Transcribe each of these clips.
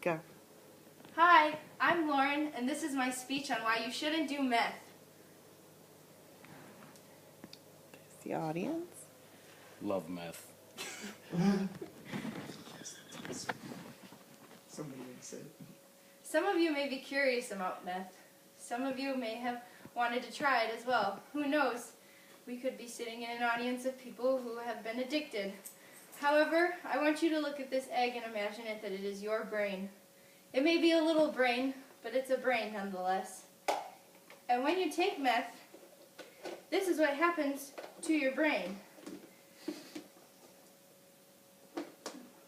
Go. Hi, I'm Lauren, and this is my speech on why you shouldn't do meth. The audience. Love meth. Somebody would say. Some of you may be curious about meth. Some of you may have wanted to try it as well. Who knows? We could be sitting in an audience of people who have been addicted. However, I want you to look at this egg and imagine it that it is your brain. It may be a little brain, but it's a brain nonetheless. And when you take meth, this is what happens to your brain.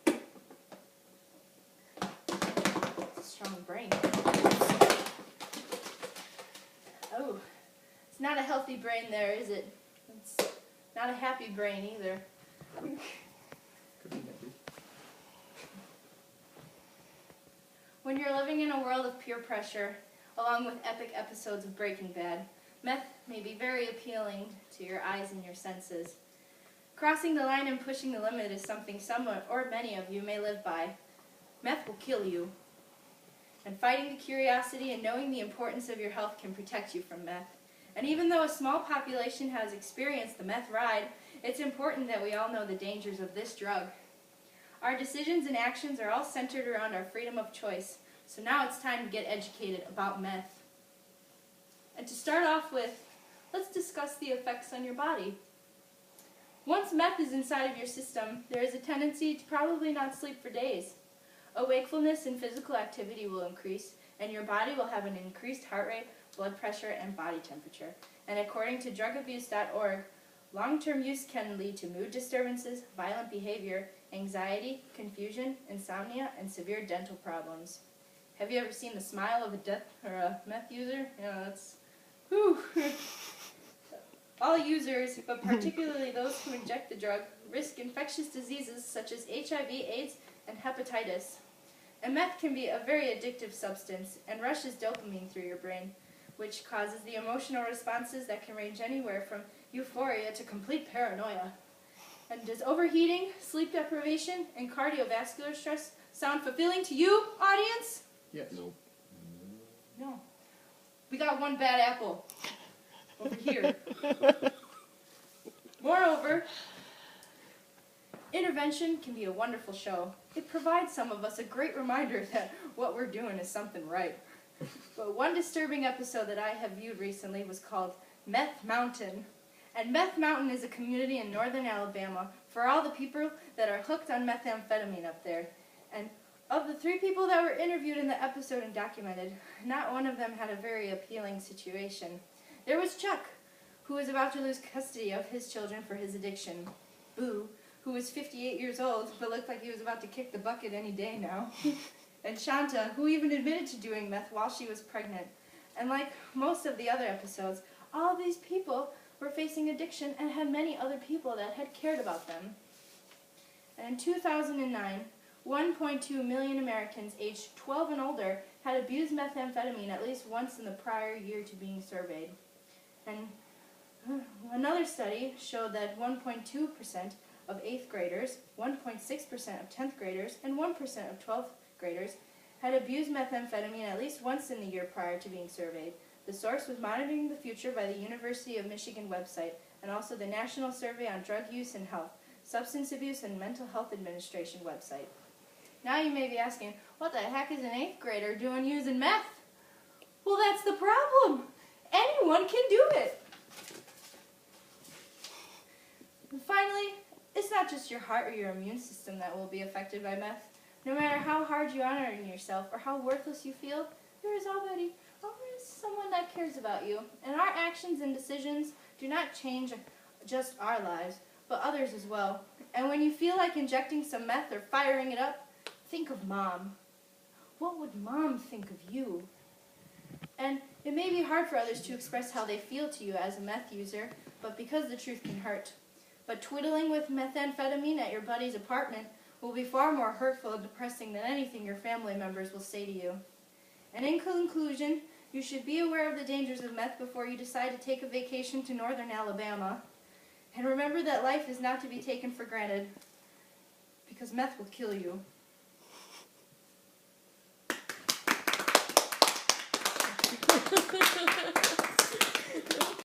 It's a strong brain. Oh, it's not a healthy brain there, is it? It's not a happy brain either. Could be happy. When you're living in a world of peer pressure, along with epic episodes of Breaking Bad, meth may be very appealing to your eyes and your senses. Crossing the line and pushing the limit is something some or many of you may live by. Meth will kill you. And fighting the curiosity and knowing the importance of your health can protect you from meth. And even though a small population has experienced the meth ride, it's important that we all know the dangers of this drug. Our decisions and actions are all centered around our freedom of choice. So now it's time to get educated about meth. And to start off with, let's discuss the effects on your body. Once meth is inside of your system, there is a tendency to probably not sleep for days. A wakefulness and physical activity will increase, and your body will have an increased heart rate, blood pressure, and body temperature. And according to drugabuse.org, long-term use can lead to mood disturbances, violent behavior, anxiety, confusion, insomnia, and severe dental problems. Have you ever seen the smile of a meth user? That's whew. All users, but particularly those who inject the drug, risk infectious diseases such as HIV, AIDS, and hepatitis. And meth can be a very addictive substance and rushes dopamine through your brain, which causes the emotional responses that can range anywhere from euphoria to complete paranoia. And does overheating, sleep deprivation, and cardiovascular stress sound fulfilling to you, audience? Yes. Nope. No. We got one bad apple over here. Moreover, intervention can be a wonderful show. It provides some of us a great reminder that what we're doing is something right. But one disturbing episode that I have viewed recently was called Meth Mountain. And Meth Mountain is a community in northern Alabama for all the people that are hooked on methamphetamine up there. And of the 3 people that were interviewed in the episode and documented, not one of them had a very appealing situation. There was Chuck, who was about to lose custody of his children for his addiction. Boo, who was 58 years old but looked like he was about to kick the bucket any day now. And Shanta, who even admitted to doing meth while she was pregnant. And like most of the other episodes, all of these people were facing addiction and had many other people that had cared about them. And in 2009, 1.2 million Americans aged 12 and older had abused methamphetamine at least once in the prior year to being surveyed. And another study showed that 1.2% of 8th graders, 1.6% of 10th graders, and 1% of 12th graders had abused methamphetamine at least once in the year prior to being surveyed. The source was Monitoring the Future by the University of Michigan website, and also the National Survey on Drug Use and Health, Substance Abuse and Mental Health Administration website. Now you may be asking, what the heck is an 8th grader doing using meth? Well, that's the problem. Anyone can do it. And finally, it's not just your heart or your immune system that will be affected by meth. No matter how hard you honor in yourself or how worthless you feel, there is always someone that cares about you. And our actions and decisions do not change just our lives, but others as well. And when you feel like injecting some meth or firing it up, think of Mom. What would Mom think of you? And it may be hard for others to express how they feel to you as a meth user, but because the truth can hurt. But twiddling with methamphetamine at your buddy's apartment will be far more hurtful and depressing than anything your family members will say to you. And in conclusion, you should be aware of the dangers of meth before you decide to take a vacation to northern Alabama. And remember that life is not to be taken for granted, because meth will kill you. Bye.